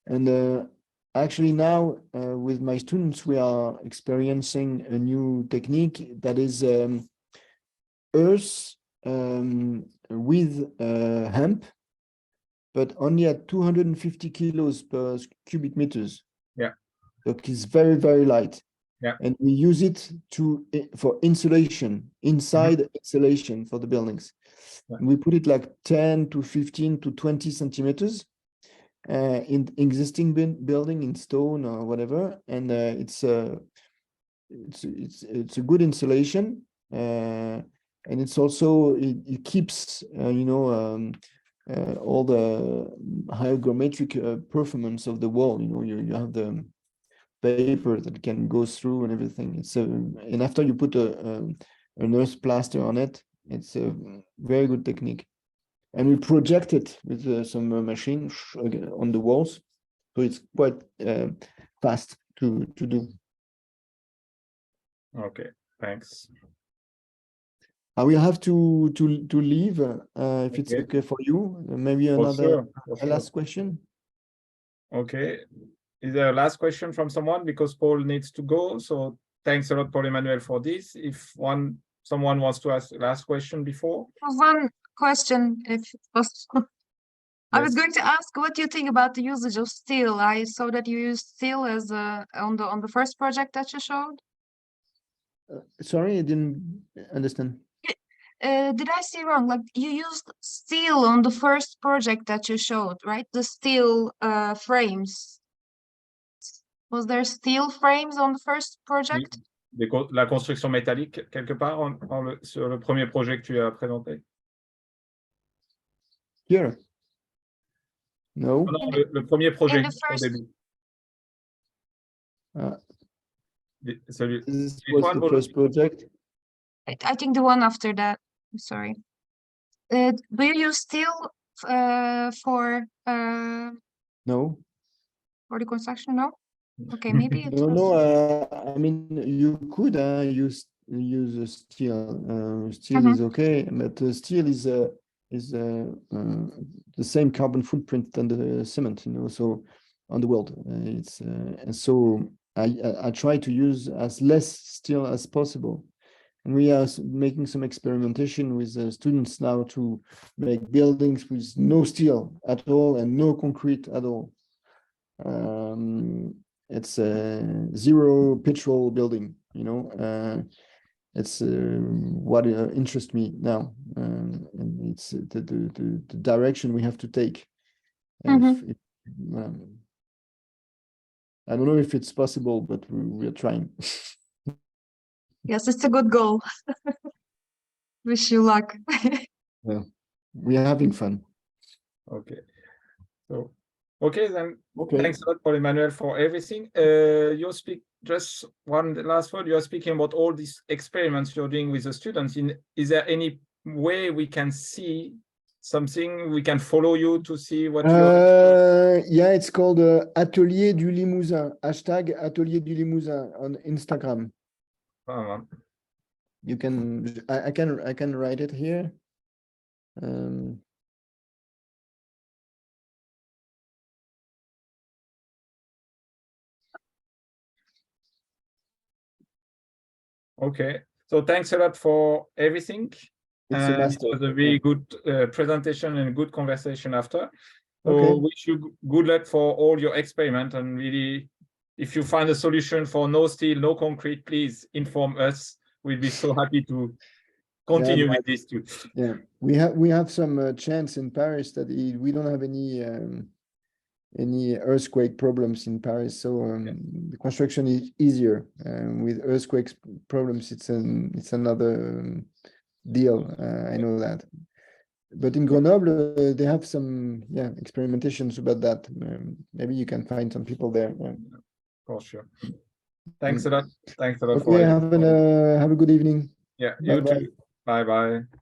And actually now with my students, we are experiencing a new technique that is earth with hemp, but only at 250 kilos per cubic meters. Yeah. So it's very, very light. Yeah. And we use it for insulation, inside insulation for the buildings. Yeah. And we put it like 10 to 15 to 20 centimeters in existing building in stone or whatever. And it's a good insulation. And it's also, it keeps, all the hygrometric performance of the wall. You have the paper that can go through and everything. It's and after you put an earth plaster on it, it's a very good technique. And we project it with some machine on the walls, so it's quite fast to do. Okay, thanks. I will have to leave if it's okay for you. Maybe another last question. Okay. Is there a last question from someone? Because Paul needs to go. So thanks a lot, Paul Emmanuel, for this. If someone wants to ask the last question before. One question, if possible. I was Yes. going to ask what you think about the usage of steel. I saw that you used steel as on the first project that you showed. Sorry, I didn't understand. Did I see wrong? Like you used steel on the first project that you showed, right? The steel frames. Was there steel frames on the first project? la construction métallique quelque part sur le premier projet que tu as présenté? Here? No. Non, le premier projet In the au first, début. Celui. This Which was one the first project. I think the one after that. I'm sorry. Do you use steel for No. the construction? No. Okay, maybe it No, was. no. I mean, you could use steel. Steel is okay, but steel is the same carbon footprint than the cement. You know, so on the world, it's and so I try to use as less steel as possible. And we are making some experimentation with students now to make buildings with no steel at all and no concrete at all. It's a zero petrol building, you know. It's what interests me now, and it's the direction we have to take. I don't know if it's possible, but we are trying. Yes, it's a good goal. Wish you luck. Yeah, we are having fun. Okay. So, okay, then Okay. thanks a lot, Paul Emmanuel, for everything. You speak just one last word. You are speaking about all these experiments you're doing with the students. Is there any way we can see something, we can follow you to see what you're? Yeah, it's called Atelier du Limousin. Hashtag Atelier du Limousin on Instagram. You can, I can write it here. Okay, so thanks a lot for everything. It's a It master. was a very good presentation and good conversation after. So Okay. wish you good luck for all your experiment, and really, if you find a solution for no steel, no concrete, please inform us. We'll be so happy to continue with this too. Yeah, we have some chance in Paris that we don't have any earthquake problems in Paris, so the construction is easier. With earthquake problems, it's another deal. I know that. But in Grenoble, they have some experimentations about that. Maybe you can find some people there. Yeah. For sure. Thanks a lot. Thanks a lot Okay, for have a good evening. Yeah, you Bye-bye. too. Bye bye.